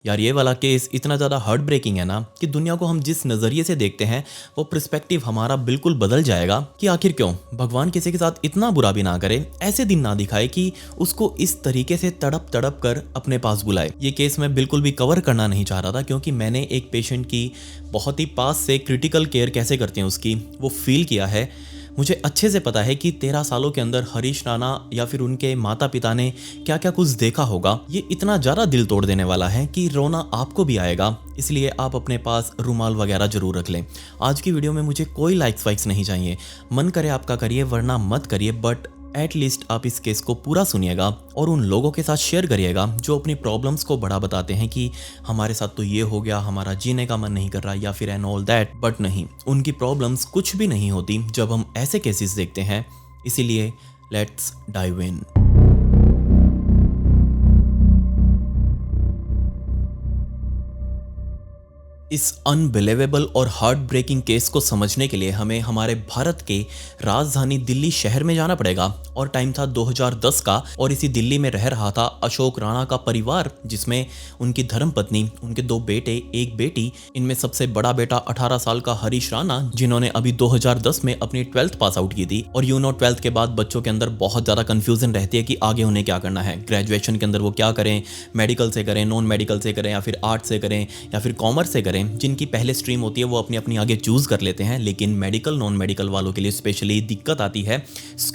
यार ये वाला केस इतना ज़्यादा हार्ट ब्रेकिंग है ना कि दुनिया को हम जिस नज़रिए से देखते हैं वो पर्सपेक्टिव हमारा बिल्कुल बदल जाएगा कि आखिर क्यों भगवान किसी के साथ इतना बुरा भी ना करे, ऐसे दिन ना दिखाए कि उसको इस तरीके से तड़प तड़प कर अपने पास बुलाए। ये केस मैं बिल्कुल भी कवर करना नहीं चाह रहा था क्योंकि मैंने एक पेशेंट की बहुत ही पास से क्रिटिकल केयर कैसे करते हैं उसकी वो फील किया है। मुझे अच्छे से पता है कि 13 सालों के अंदर हरीश राणा या फिर उनके माता पिता ने क्या क्या कुछ देखा होगा। ये इतना ज़्यादा दिल तोड़ देने वाला है कि रोना आपको भी आएगा, इसलिए आप अपने पास रुमाल वगैरह जरूर रख लें। आज की वीडियो में मुझे कोई लाइक्स वाइक्स नहीं चाहिए, मन करे आपका करिए वरना मत करिए, बट एटलीस्ट आप इस केस को पूरा सुनिएगा और उन लोगों के साथ शेयर करिएगा जो अपनी प्रॉब्लम्स को बड़ा बताते हैं कि हमारे साथ तो ये हो गया, हमारा जीने का मन नहीं कर रहा या फिर एंड ऑल दैट। बट नहीं, उनकी प्रॉब्लम्स कुछ भी नहीं होती जब हम ऐसे केसेस देखते हैं। इसीलिए लेट्स डाइव इन। इस अनबिलीवेबल और हार्ट ब्रेकिंग केस को समझने के लिए हमें हमारे भारत के राजधानी दिल्ली शहर में जाना पड़ेगा और टाइम था 2010 का और इसी दिल्ली में रह रहा था अशोक राणा का परिवार, जिसमें उनकी धर्मपत्नी, उनके 2 बेटे, 1 बेटी। इनमें सबसे बड़ा बेटा 18 साल का हरीश राणा, जिन्होंने अभी 2010 में अपनी 12th पास आउट की थी। और 12th के बाद बच्चों के अंदर बहुत ज़्यादा कन्फ्यूजन रहती है कि आगे उन्हें क्या करना है, ग्रेजुएशन के अंदर वो क्या करें, मेडिकल से करें, नॉन मेडिकल से करें या फिर आर्ट्स से करें या फिर कॉमर्स से करें। जिनकी पहले स्ट्रीम होती है वो अपनी अपनी आगे चूज कर लेते हैं, लेकिन मेडिकल नॉन मेडिकल वालों के लिए स्पेशली दिक्कत आती है,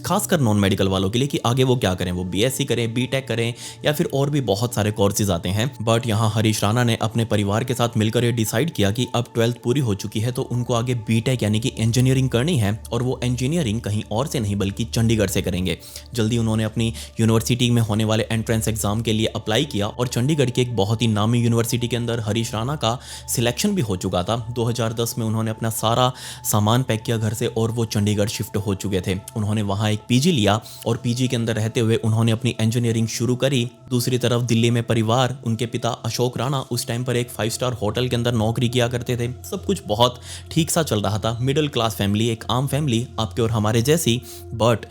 खासकर नॉन मेडिकल वालों के लिए, कि आगे वो क्या करें, वो बीएससी करें, बीटेक करें या फिर और भी बहुत सारे कोर्सेज आते हैं। बट यहाँ हरीश राणा ने अपने परिवार के साथ मिलकर ये डिसाइड किया कि अब 12th पूरी हो चुकी है तो उनको आगे बीटेक यानी कि इंजीनियरिंग करनी है, और वो इंजीनियरिंग कहीं और से नहीं बल्कि चंडीगढ़ से करेंगे। जल्दी उन्होंने अपनी यूनिवर्सिटी में होने वाले एंट्रेंस एग्जाम के लिए अप्लाई किया और चंडीगढ़ की एक बहुत ही नामी यूनिवर्सिटी के अंदर हरीश राणा का सिलेक्शन भी हो चुका था। 2010 में उन्होंने अपना सारा सामान पैक किया घर से और वो चंडीगढ़ शिफ्ट हो चुके थे। उन्होंने वहां एक पीजी लिया और पीजी के अंदर रहते हुए उन्होंने अपनी इंजीनियरिंग शुरू करी। दूसरी तरफ दिल्ली में परिवार, उनके पिता अशोक राणा उस टाइम पर एक 5 स्टार होटल के अंदर नौकरी किया करते थे। सब कुछ बहुत ठीक सा चल रहा था, मिडिल क्लास फैमिली, एक आम फैमिली आपके और हमारे जैसी। बट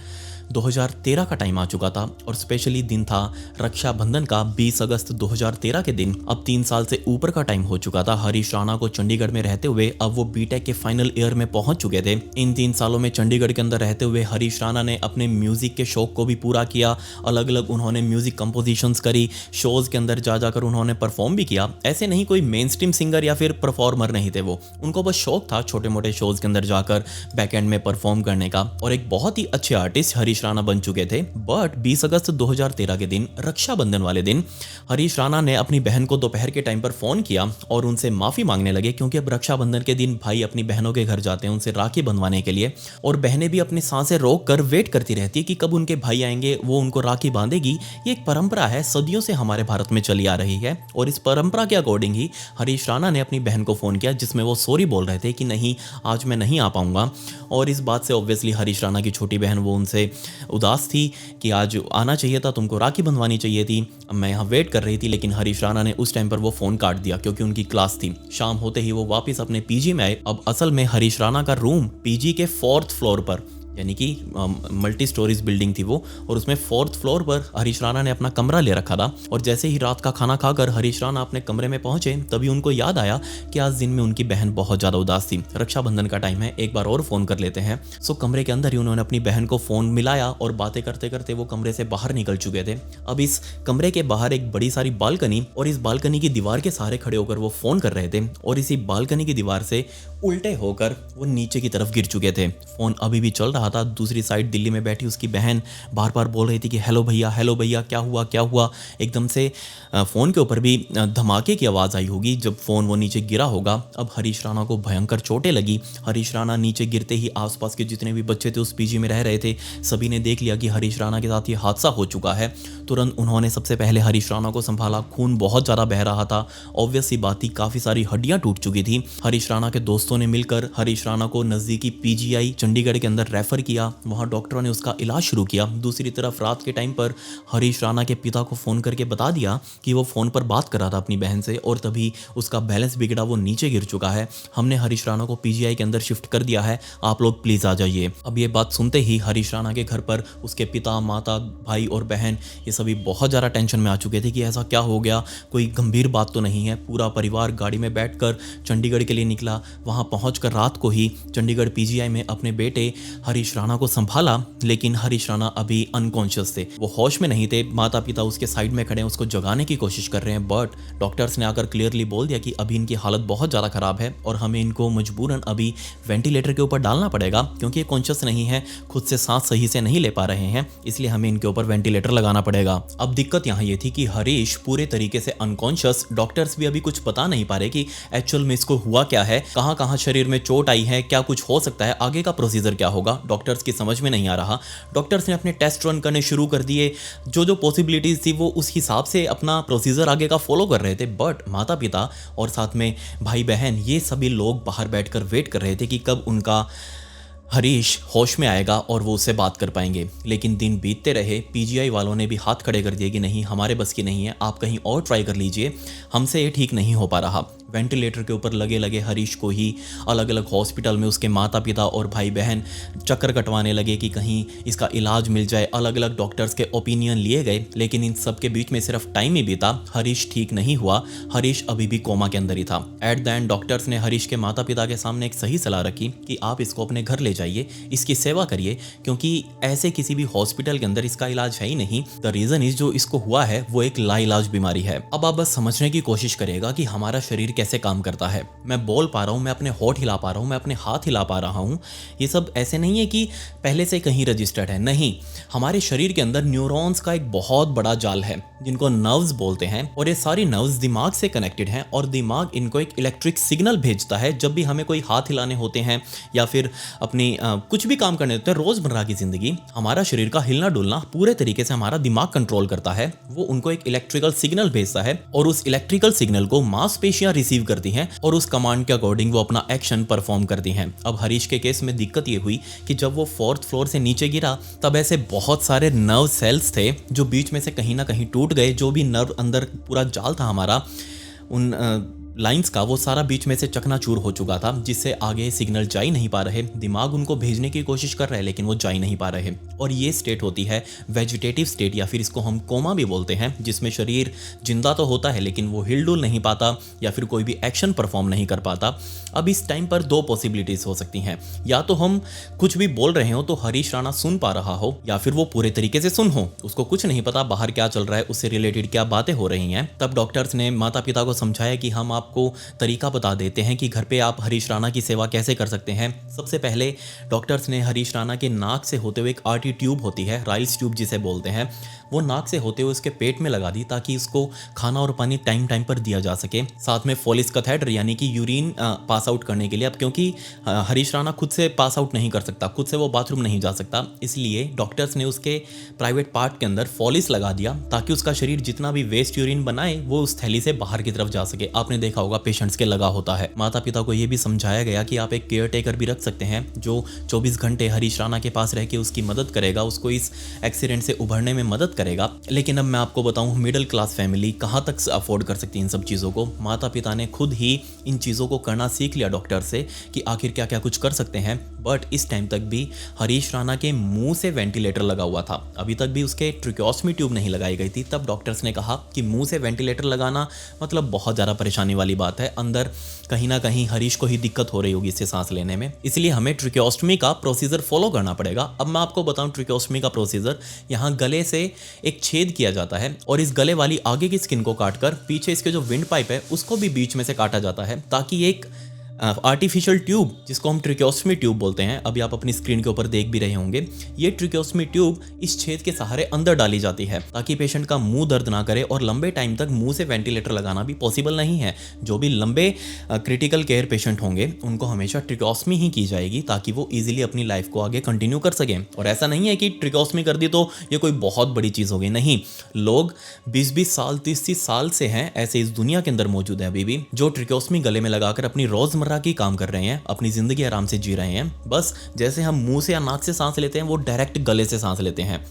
2013 का टाइम आ चुका था और स्पेशली दिन था रक्षाबंधन का, 20 अगस्त 2013 के दिन। अब 3 साल से ऊपर का टाइम हो चुका था हरीश राणा को चंडीगढ़ में रहते हुए। अब वो बीटेक के फाइनल ईयर में पहुंच चुके थे। इन 3 सालों में चंडीगढ़ के अंदर रहते हुए हरीश राणा ने अपने म्यूजिक के शौक को भी पूरा किया। अलग अलग उन्होंने म्यूजिक कंपोजिशंस करी, शोज के अंदर जा जाकर उन्होंने परफॉर्म भी किया। ऐसे नहीं कोई मेन स्ट्रीम सिंगर या फिर परफॉर्मर नहीं थे वो, उनको बस शौक था छोटे मोटे शोज के अंदर जाकर बैक एंड में परफॉर्म करने का, और एक बहुत ही अच्छे आर्टिस्ट हरीश राणा बन चुके थे। बट 20 अगस्त 2013 के दिन, रक्षाबंधन वाले दिन, हरीश राणा ने अपनी बहन को दोपहर के टाइम पर फोन किया और उनसे माफी मांगने लगे, क्योंकि अब रक्षाबंधन के दिन भाई अपनी बहनों के घर जाते हैं उनसे राखी बंधवाने के लिए, और बहनें भी अपनी सांसें रोक कर वेट करती रहती है कि कब उनके भाई आएंगे, वो उनको राखी बांधेगी। ये एक परंपरा है, सदियों से हमारे भारत में चली आ रही है, और इस परंपरा के अकॉर्डिंग ही हरीश राणा ने अपनी बहन को फोन किया, जिसमें वो सॉरी बोल रहे थे कि नहीं आज मैं नहीं आ पाऊंगा। और इस बात से ऑब्वियसली हरीश राणा की छोटी बहन वो उनसे उदास थी कि आज आना चाहिए था, तुमको राखी बंधवानी चाहिए थी, मैं यहाँ वेट कर रही थी। लेकिन हरीश राणा ने उस टाइम पर वो फोन काट दिया क्योंकि उनकी क्लास थी। शाम होते ही वो वापस अपने पीजी में आए। अब असल में हरीश राणा का रूम पीजी के 4th फ्लोर पर, यानी कि मल्टी स्टोरीज बिल्डिंग थी वो, और उसमें 4th फ्लोर पर हरीश राणा ने अपना कमरा ले रखा था। और जैसे ही रात का खाना खाकर हरीश राणा अपने कमरे में पहुंचे, तभी उनको याद आया कि आज दिन में उनकी बहन बहुत ज़्यादा उदास थी, रक्षाबंधन का टाइम है, एक बार और फ़ोन कर लेते हैं। सो कमरे के अंदर ही उन्होंने अपनी बहन को फ़ोन मिलाया और बातें करते करते वो कमरे से बाहर निकल चुके थे। अब इस कमरे के बाहर एक बड़ी सारी बालकनी, और इस बालकनी की दीवार के सहारे खड़े होकर वो फ़ोन कर रहे थे, और इसी बालकनी की दीवार से उल्टे होकर वो नीचे की तरफ गिर चुके थे। फ़ोन अभी भी चल रहा था। दूसरी साइड दिल्ली में बैठी उसकी बहन बार बार बोल रही थी कि हेलो भैया, क्या हुआ क्या हुआ। एकदम से फ़ोन के ऊपर भी धमाके की आवाज़ आई होगी जब फ़ोन वो नीचे गिरा होगा। अब हरीश राणा को भयंकर चोटें लगी। हरीश राणा नीचे गिरते ही आसपास के जितने भी बच्चे थे उस पीजी में रह रहे थे, सभी ने देख लिया कि हरीश राणा के साथ ये हादसा हो चुका है। तुरंत उन्होंने सबसे पहले हरीश राणा को संभाला। खून बहुत ज़्यादा बह रहा था, ऑब्वियस सी बात थी, काफ़ी सारी हड्डियाँ टूट चुकी थी। हरीश राणा के दोस्तों ने मिलकर हरीश राणा को नज़दीकी पीजीआई चंडीगढ़ के अंदर रेफर रेफर किया, वहाँ डॉक्टरों ने उसका इलाज शुरू किया। दूसरी तरफ रात के टाइम पर हरीश राणा के पिता को फ़ोन करके बता दिया कि वो फ़ोन पर बात कर रहा था अपनी बहन से और तभी उसका बैलेंस बिगड़ा, वो नीचे गिर चुका है। हमने हरीश राणा को पीजीआई के अंदर शिफ्ट कर दिया है, आप लोग प्लीज़ आ जाइए। अब ये बात सुनते ही हरीश राणा के घर पर उसके पिता, माता, भाई और बहन ये सभी बहुत ज़्यादा टेंशन में आ चुके थे कि ऐसा क्या हो गया, कोई गंभीर बात तो नहीं है। पूरा परिवार गाड़ी में बैठकर चंडीगढ़ के लिए निकला। वहाँ पहुँचकर रात को ही चंडीगढ़ पीजीआई में अपने बेटे हरीश राणा को संभाला, लेकिन हरीश राणा अभी अनकॉन्शियस थे, वो होश में नहीं थे। माता पिता उसके साइड में खड़े हैं, उसको जगाने की कोशिश कर रहे हैं, बट डॉक्टर्स ने आकर क्लियरली बोल दिया कि अभी इनकी हालत बहुत ज़्यादा ख़राब है और हमें इनको मजबूरन अभी वेंटिलेटर के ऊपर डालना पड़ेगा, क्योंकि ये कॉन्शियस नहीं है, खुद से सांस सही से नहीं ले पा रहे हैं, इसलिए हमें इनके ऊपर वेंटिलेटर लगाना पड़ेगा। अब दिक्कत यहाँ ये थी कि हरीश पूरे तरीके से अनकॉन्शियस, डॉक्टर्स भी अभी कुछ बता नहीं पा रहे कि एक्चुअल में इसको हुआ क्या है, कहाँ कहाँ शरीर में चोट आई है, क्या कुछ हो सकता है, आगे का प्रोसीजर क्या होगा, डॉक्टर्स की समझ में नहीं आ रहा। डॉक्टर्स ने अपने टेस्ट रन करने शुरू कर दिए, जो पॉसिबिलिटीज थी वो उस हिसाब से अपना प्रोसीजर आगे का फॉलो कर रहे थे, बट माता पिता और साथ में भाई बहन ये सभी लोग बाहर बैठकर वेट कर रहे थे कि कब उनका हरीश होश में आएगा और वो उससे बात कर पाएंगे। लेकिन दिन बीतते रहे, पीजीआई वालों ने भी हाथ खड़े कर दिए कि नहीं, हमारे बस की नहीं है, आप कहीं और ट्राई कर लीजिए, हमसे ये ठीक नहीं हो पा रहा। वेंटिलेटर के ऊपर लगे लगे हरीश को ही अलग अलग हॉस्पिटल में उसके माता पिता और भाई बहन चक्कर कटवाने लगे कि कहीं इसका इलाज मिल जाए। अलग अलग डॉक्टर्स के ओपिनियन लिए गए, लेकिन इन सब के बीच में सिर्फ टाइम ही बीता, हरीश ठीक नहीं हुआ, हरीश अभी भी कोमा के अंदर ही था। एट द एंड डॉक्टर्स ने हरीश के माता पिता के सामने एक सही सलाह रखी कि आप इसको अपने घर ले जाइए, इसकी सेवा करिए, क्योंकि ऐसे किसी भी हॉस्पिटल के अंदर इसका इलाज है ही नहीं। द रीजन इज जो इसको हुआ है वो एक लाइलाज बीमारी है। अब आप बस समझने की कोशिश करेगा कि हमारा शरीर कैसे काम करता है। मैं बोल पा रहा हूँ, मैं अपने होठ हिला पा रहा हूँ, मैं अपने हाथ हिला पा रहा हूँ, ये सब ऐसे नहीं है कि पहले से कहीं रजिस्टर्ड है, नहीं। हमारे शरीर के अंदर न्यूरॉन्स का एक बहुत बड़ा जाल है जिनको नर्व्स बोलते हैं, और ये सारी नर्व्स दिमाग से कनेक्टेड हैं और दिमाग इनको एक इलेक्ट्रिक सिग्नल भेजता है जब भी हमें कोई हाथ हिलाने होते हैं या फिर अपनी कुछ भी काम करने होते हैं रोजमर्रा की जिंदगी। हमारा शरीर का हिलना डुलना पूरे तरीके से हमारा दिमाग कंट्रोल करता है, वो उनको एक इलेक्ट्रिकल सिग्नल भेजता है और उस इलेक्ट्रिकल सिग्नल को मांसपेशियां रिसीव करती हैं और उस कमांड के अकॉर्डिंग वो अपना एक्शन परफॉर्म करती हैं। अब हरीश के केस में दिक्कत ये हुई कि जब वो 4th फ्लोर से नीचे गिरा तब ऐसे बहुत सारे नर्व सेल्स थे जो बीच में से कहीं ना कहीं टूट गए। जो भी नर्व अंदर पूरा जाल था हमारा उन लाइंस का, वो सारा बीच में से चकनाचूर हो चुका था, जिससे आगे सिग्नल जा ही नहीं पा रहे। दिमाग उनको भेजने की कोशिश कर रहे हैं लेकिन वो जा ही नहीं पा रहे। और ये स्टेट होती है वेजिटेटिव स्टेट, या फिर इसको हम कोमा भी बोलते हैं, जिसमें शरीर जिंदा तो होता है लेकिन वो हिलडुल नहीं पाता या फिर कोई भी एक्शन परफॉर्म नहीं कर पाता। अब इस टाइम पर 2 पॉसिबिलिटीज हो सकती हैं, या तो हम कुछ भी बोल रहे हो तो हरीश राणा सुन पा रहा हो, या फिर वो पूरे तरीके से सुन हो, उसको कुछ नहीं पता बाहर क्या चल रहा है, उससे रिलेटेड क्या बातें हो रही हैं। तब डॉक्टर्स ने माता पिता को समझाया कि हम आपको तरीका बता देते हैं कि घर पे आप हरीश राणा की सेवा कैसे कर सकते हैं। सबसे पहले डॉक्टर्स ने हरीश राणा के नाक से होते हुए एक आरटी ट्यूब होती है, राइल्स ट्यूब जिसे बोलते हैं, वो नाक से होते हुए उसके पेट में लगा दी ताकि उसको खाना और पानी टाइम टाइम पर दिया जा सके। साथ में फोलिस कैथेटर यानी कि यूरिन पास आउट करने के लिए, अब क्योंकि हरीश राणा खुद से पास आउट नहीं कर सकता, खुद से वो बाथरूम नहीं जा सकता, इसलिए डॉक्टर्स ने उसके प्राइवेट पार्ट के अंदर फोलिस लगा दिया ताकि उसका शरीर जितना भी वेस्ट यूरिन बनाए वो उस थैली से बाहर की तरफ जा सके। आपने देखा होगा पेशेंट्स के लगा होता है। माता पिता को यह भी समझाया गया कि आप एक केयर टेकर भी रख सकते हैं जो 24 घंटे हरीश राणा के पास रह के उसकी मदद करेगा, उसको इस एक्सीडेंट से उभरने में मदद करेगा। लेकिन अब मैं आपको बताऊं, मिडिल क्लास फैमिली कहां तक अफोर्ड कर सकती है इन सब चीज़ों को। माता पिता ने खुद ही इन चीज़ों को करना सीख लिया डॉक्टर से कि आखिर क्या क्या कुछ कर सकते हैं। बट इस टाइम तक भी हरीश राणा के मुंह से वेंटिलेटर लगा हुआ था, अभी तक भी उसके ट्रिकोस्मी ट्यूब नहीं लगाई गई थी। तब डॉक्टर्स ने कहा कि मुंह से वेंटिलेटर लगाना मतलब बहुत ज़्यादा परेशानी वाली बात है, अंदर कहीं ना कहीं हरीश को ही दिक्कत हो रही होगी इससे सांस लेने में, इसलिए हमें ट्रिकोस्टमी का प्रोसीजर फॉलो करना पड़ेगा। अब मैं आपको बताऊं ट्रिकोस्टमी का प्रोसीजर, यहाँ गले से एक छेद किया जाता है और इस गले वाली आगे की स्किन को काटकर पीछे इसके जो विंड पाइप है उसको भी बीच में से काटा जाता है ताकि एक आर्टिफिशियल ट्यूब जिसको हम ट्रिकोस्टमी ट्यूब बोलते हैं, अभी आप अपनी स्क्रीन के ऊपर देख भी रहे होंगे, ये ट्रिकोस्टमी ट्यूब इस छेद के सहारे अंदर डाली जाती है ताकि पेशेंट का मुंह दर्द ना करे। और लंबे टाइम तक मुंह से वेंटिलेटर लगाना भी पॉसिबल नहीं है। जो भी लंबे क्रिटिकल केयर पेशेंट होंगे उनको हमेशा ट्रिकोस्टमी ही की जाएगी ताकि वो ईजिली अपनी लाइफ को आगे कंटिन्यू कर सकें। और ऐसा नहीं है कि ट्रिकोस्टमी कर दी तो ये कोई बहुत बड़ी चीज़ हो गई, नहीं। लोग 20-20 साल 30-30 साल से हैं ऐसे इस दुनिया के अंदर मौजूद है अभी भी जो ट्रिकोस्टमी गले में लगाकर अपनी रोजमर्रा रोजमर्रा की काम कर रहे हैं, अपनी जिंदगी आराम से जी रहे हैं, बस जैसे हम मुंह से या नाक से सांस लेते हैं वो डायरेक्ट गले से सांस लेते हैं।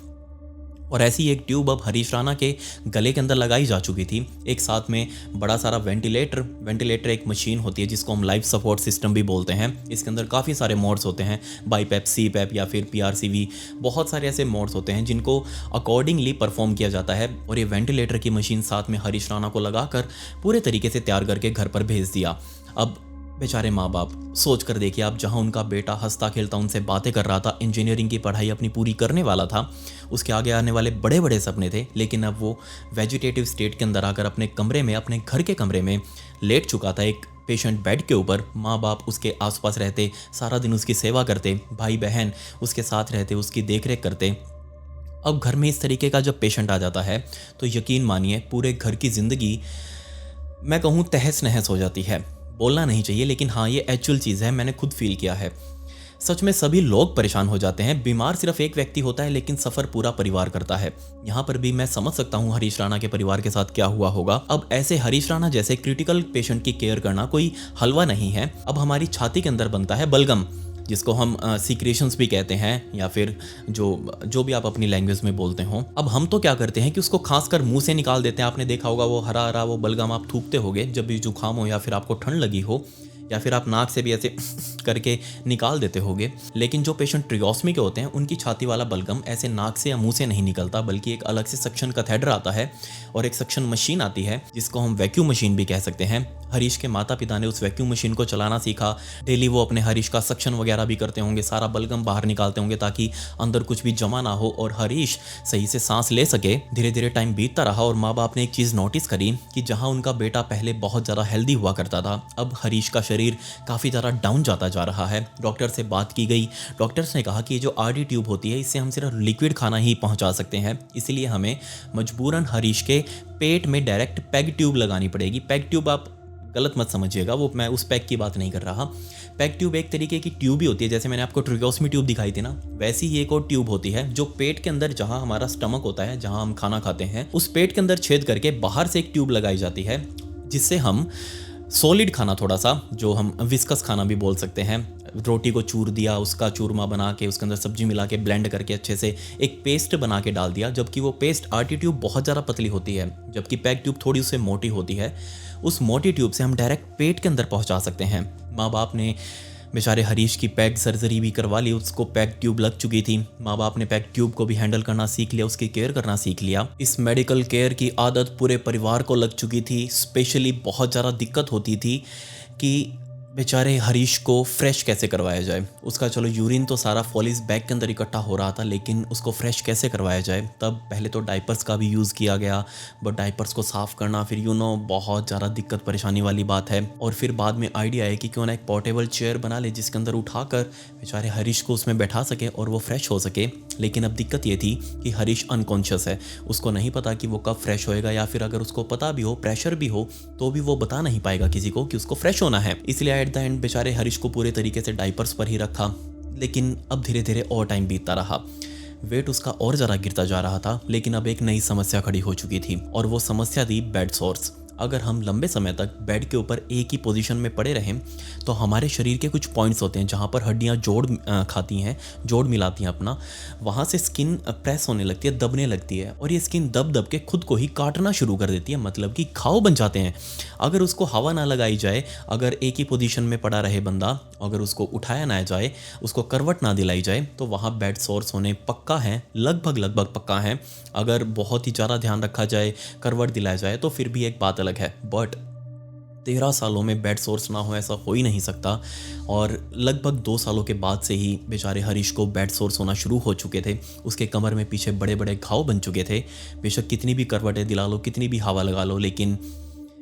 और ऐसी एक ट्यूब अब हरीश राणा के गले के अंदर लगाई जा चुकी थी। एक साथ में बड़ा सारा वेंटिलेटर एक मशीन होती है जिसको हम लाइफ सपोर्ट सिस्टम भी बोलते हैं। इसके अंदर काफ़ी सारे मोड्स होते हैं, बाईपैप, सीपैप या फिर PRCV, बहुत सारे ऐसे मोड्स होते हैं जिनको अकॉर्डिंगली परफॉर्म किया जाता है। और ये वेंटिलेटर की मशीन साथ में हरीश राणा को लगाकर पूरे तरीके से तैयार करके घर पर भेज दिया। अब बेचारे माँ बाप सोच कर देखिए, आप जहाँ उनका बेटा हंसता खेलता उनसे बातें कर रहा था, इंजीनियरिंग की पढ़ाई अपनी पूरी करने वाला था, उसके आगे आने वाले बड़े बड़े सपने थे, लेकिन अब वो वेजिटेटिव स्टेट के अंदर आकर अपने कमरे में, अपने घर के कमरे में लेट चुका था एक पेशेंट बेड के ऊपर। माँ बाप उसके आसपास रहते, सारा दिन उसकी सेवा करते, भाई बहन उसके साथ रहते, उसकी देखरेख करते। अब घर में इस तरीके का जब पेशेंट आ जाता है तो यकीन मानिए पूरे घर की ज़िंदगी मैं कहूँ तहस नहस हो जाती है। बोलना नहीं चाहिए लेकिन हाँ, ये एक्चुअल चीज़ है, मैंने खुद फील किया है। सच में सभी लोग परेशान हो जाते हैं। बीमार सिर्फ एक व्यक्ति होता है लेकिन सफ़र पूरा परिवार करता है। यहाँ पर भी मैं समझ सकता हूँ हरीश राणा के परिवार के साथ क्या हुआ होगा। अब ऐसे हरीश राणा जैसे क्रिटिकल पेशेंट की केयर करना कोई हलवा नहीं है। अब हमारी छाती के अंदर बनता है बलगम, जिसको हम सीक्रेशंस भी कहते हैं, या फिर जो भी आप अपनी लैंग्वेज में बोलते हो। अब हम तो क्या करते हैं कि उसको खास कर मुंह से निकाल देते हैं। आपने देखा होगा वो हरा हरा वो बलगम आप थूकते होगे जब भी जुकाम हो या फिर आपको ठंड लगी हो, या फिर आप नाक से भी ऐसे करके निकाल देते होगे। लेकिन जो पेशेंट ट्रिगोस्मी के होते हैं उनकी छाती वाला बलगम ऐसे नाक से या मुंह से नहीं निकलता, बल्कि एक अलग से सक्शन कैथेटर आता है और एक सक्शन मशीन आती है जिसको हम वैक्यूम मशीन भी कह सकते हैं। हरीश के माता पिता ने उस वैक्यूम मशीन को चलाना सीखा। डेली वो अपने हरीश का सक्शन वगैरह भी करते होंगे, सारा बलगम बाहर निकालते होंगे ताकि अंदर कुछ भी जमा ना हो और हरीश सही से सांस ले सके। धीरे धीरे टाइम बीतता रहा और माँ बाप ने एक चीज़ नोटिस करी कि जहाँ उनका बेटा पहले बहुत ज़्यादा हेल्दी हुआ करता था, अब हरीश का शरीर काफ़ी ज़्यादा डाउन जाता जा रहा है। डॉक्टर से बात की गई, डॉक्टर्स ने कहा कि ये जो RD ट्यूब होती है इससे हम सिर्फ लिक्विड खाना ही पहुँचा सकते हैं, इसलिए हमें मजबूरन हरीश के पेट में डायरेक्ट पैग ट्यूब लगानी पड़ेगी। पैग ट्यूब आप गलत मत समझिएगा, वो मैं उस पैक की बात नहीं कर रहा। पैक ट्यूब एक तरीके की ट्यूब ही होती है, जैसे मैंने आपको ट्रिगोस्मी ट्यूब दिखाई थी ना, वैसी ही एक और ट्यूब होती है जो पेट के अंदर, जहां हमारा स्टमक होता है, जहां हम खाना खाते हैं, उस पेट के अंदर छेद करके बाहर से एक ट्यूब लगाई जाती है जिससे हम सॉलिड खाना, थोड़ा सा जो हम विस्कस खाना भी बोल सकते हैं, रोटी को चूर दिया, उसका चूरमा बना के उसके अंदर सब्जी मिला के ब्लेंड करके अच्छे से एक पेस्ट बना के डाल दिया। जबकि वो पेस्ट RT ट्यूब बहुत ज़्यादा पतली होती है, जबकि पैक ट्यूब थोड़ी उससे मोटी होती है। उस मोटी ट्यूब से हम डायरेक्ट पेट के अंदर पहुंचा सकते हैं। माँ बाप ने बेचारे हरीश की पैक सर्जरी भी करवा ली, उसको पैक ट्यूब लग चुकी थी। माँ बाप ने पैक ट्यूब को भी हैंडल करना सीख लिया, उसकी केयर करना सीख लिया। इस मेडिकल केयर की आदत पूरे परिवार को लग चुकी थी। स्पेशली बहुत ज़्यादा दिक्कत होती थी कि बेचारे हरीश को फ्रेश कैसे करवाया जाए। उसका चलो यूरिन तो सारा फॉलिस बैग के अंदर इकट्ठा हो रहा था, लेकिन उसको फ्रेश कैसे करवाया जाए। तब पहले तो डाइपर्स का भी यूज़ किया गया, बट डाइपर्स को साफ़ करना फिर बहुत ज़्यादा दिक्कत परेशानी वाली बात है। और फिर बाद में आइडिया आया कि क्यों ना एक पोर्टेबल चेयर बना ले जिसके अंदर उठाकर बेचारे हरीश को उसमें बैठा सके और वो फ्रेश हो सके। लेकिन अब दिक्कत ये थी कि हरीश अनकॉन्शियस है, उसको नहीं पता कि वो कब फ्रेश होएगा, या फिर अगर उसको पता भी हो, प्रेशर भी हो, तो भी वो बता नहीं पाएगा किसी को कि उसको फ्रेश होना है। इसलिए एट द एंड बेचारे हरीश को पूरे तरीके से डाइपर्स पर ही रखा। लेकिन अब धीरे धीरे और टाइम बीतता रहा, वेट उसका और ज़्यादा गिरता जा रहा था। लेकिन अब एक नई समस्या खड़ी हो चुकी थी और वो समस्या थी बेड सोर्स। अगर हम लंबे समय तक बेड के ऊपर एक ही पोजीशन में पड़े रहें तो हमारे शरीर के कुछ पॉइंट्स होते हैं जहाँ पर हड्डियाँ जोड़ खाती हैं, जोड़ मिलाती हैं अपना, वहाँ से स्किन प्रेस होने लगती है, दबने लगती है, और ये स्किन दब दब के खुद को ही काटना शुरू कर देती है, मतलब कि घाव बन जाते हैं। अगर उसको हवा ना लगाई जाए, अगर एक ही पोजीशन में पड़ा रहे बंदा, अगर उसको उठाया ना जाए, उसको करवट ना दिलाई जाए, तो वहाँ बेड सोर्स होने पक्का है, लगभग पक्का है। अगर बहुत ही ज़्यादा ध्यान रखा जाए, करवट दिलाया जाए, तो फिर भी एक बात अलग है। बट 13 सालों में बेड सोर्स ना हो ऐसा हो ही नहीं सकता। और लगभग 2 सालों के बाद से ही बेचारे हरीश को बेड सोर्स होना शुरू हो चुके थे। उसके कमर में पीछे बड़े बड़े घाव बन चुके थे। बेशक कितनी भी करवटें दिला लो, कितनी भी हवा लगा लो, लेकिन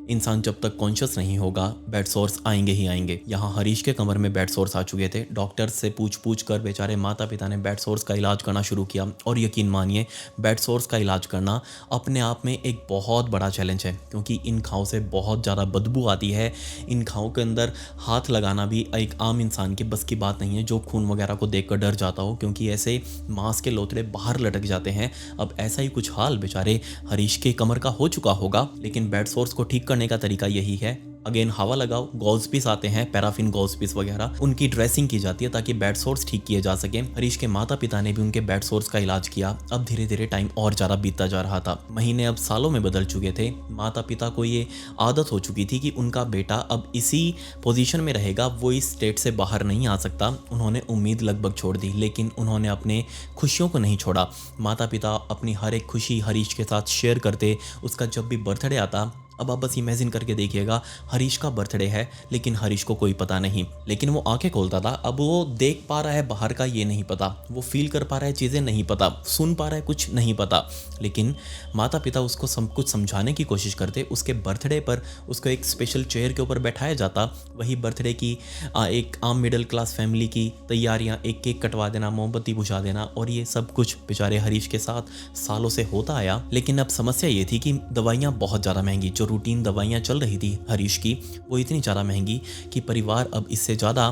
इंसान जब तक कॉन्शियस नहीं होगा बेड सोर्स आएंगे ही आएंगे। यहाँ हरीश के कमर में बेड सोर्स आ चुके थे। डॉक्टर से पूछ कर बेचारे माता पिता ने बेड सोर्स का इलाज करना शुरू किया। और यकीन मानिए बेड सोर्स का इलाज करना अपने आप में एक बहुत बड़ा चैलेंज है, क्योंकि इन घाव से बहुत ज़्यादा बदबू आती है। इन घाव के अंदर हाथ लगाना भी एक आम इंसान की बस की बात नहीं है, जो खून वगैरह को देख कर डर जाता हो, क्योंकि ऐसे मांस के लोथड़े बाहर लटक जाते हैं। अब ऐसा ही कुछ हाल बेचारे हरीश के कमर का हो चुका होगा। लेकिन बेड सोर्स को ठीक करने का तरीका यही है अगेन हवा लगाओ, गॉज पीस आते हैं, पैराफिन गॉज पीस वगैरह, उनकी ड्रेसिंग की जाती है ताकि बेड सोर्स ठीक किए जा सके। हरीश के माता पिता ने भी उनके बेड सोर्स का इलाज किया। अब धीरे धीरे टाइम और ज़्यादा बीतता जा रहा था, महीने अब सालों में बदल चुके थे। माता पिता को ये आदत हो चुकी थी कि उनका बेटा अब इसी पोजीशन में रहेगा, वो इस स्टेट से बाहर नहीं आ सकता। उन्होंने उम्मीद लगभग छोड़ दी, लेकिन उन्होंने अपने खुशियों को नहीं छोड़ा। माता पिता अपनी हर एक खुशी हरीश के साथ शेयर करते। उसका जब भी बर्थडे आता, अब आप बस इमेजिन करके देखिएगा, हरीश का बर्थडे है लेकिन हरीश को कोई पता नहीं, लेकिन वो आंखें खोलता था। अब वो देख पा रहा है बाहर का, ये नहीं पता, वो फील कर पा रहा है चीज़ें, नहीं पता, सुन पा रहा है कुछ, नहीं पता। लेकिन माता पिता उसको सब कुछ समझाने की कोशिश करते। उसके बर्थडे पर उसको एक स्पेशल चेयर के ऊपर बैठाया जाता। वही बर्थडे की एक आम मिडिल क्लास फैमिली की तैयारियाँ, एक केक कटवा देना, मोमबत्ती बुझा देना, और ये सब कुछ बेचारे हरीश के साथ सालों से होता आया। लेकिन अब समस्या ये थी कि दवाइयाँ बहुत ज़्यादा महंगी, जो रूटीन दवाइयाँ चल रही थी हरीश की, वो इतनी ज़्यादा महंगी कि परिवार अब इससे ज़्यादा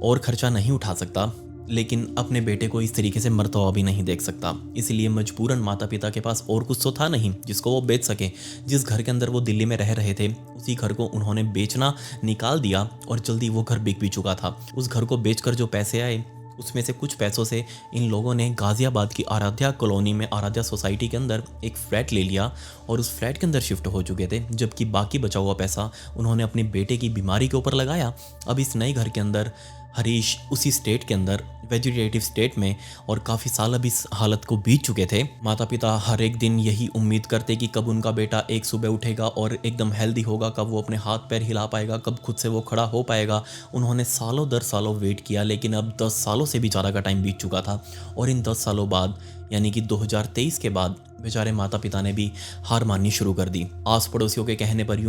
और खर्चा नहीं उठा सकता। लेकिन अपने बेटे को इस तरीके से मरता हुआ भी नहीं देख सकता, इसलिए मजबूरन माता पिता के पास और कुछ तो था नहीं जिसको वो बेच सके। जिस घर के अंदर वो दिल्ली में रह रहे थे, उसी घर को उन्होंने बेचना निकाल दिया, और जल्दी वो घर बिक भी चुका था। उस घर को बेचकर जो पैसे आए, उसमें से कुछ पैसों से इन लोगों ने गाज़ियाबाद की आराध्या कॉलोनी में, आराध्या सोसाइटी के अंदर एक फ्लैट ले लिया और उस फ्लैट के अंदर शिफ्ट हो चुके थे। जबकि बाकी बचा हुआ पैसा उन्होंने अपने बेटे की बीमारी के ऊपर लगाया। अब इस नए घर के अंदर हरीश उसी स्टेट के अंदर, वेजिटेटिव स्टेट में, और काफ़ी साल अब इस हालत को बीत चुके थे। माता पिता हर एक दिन यही उम्मीद करते कि कब उनका बेटा एक सुबह उठेगा और एकदम हेल्दी होगा, कब वो अपने हाथ पैर हिला पाएगा, कब खुद से वो खड़ा हो पाएगा। उन्होंने सालों दर सालों वेट किया, लेकिन अब 10 सालों से भी ज़्यादा का टाइम बीत चुका था। और इन 10 सालों बाद, यानी कि 2023 के बाद, बेचारे माता पिता ने भी हार माननी शुरू कर दी। आस पड़ोसियों के कहने पर,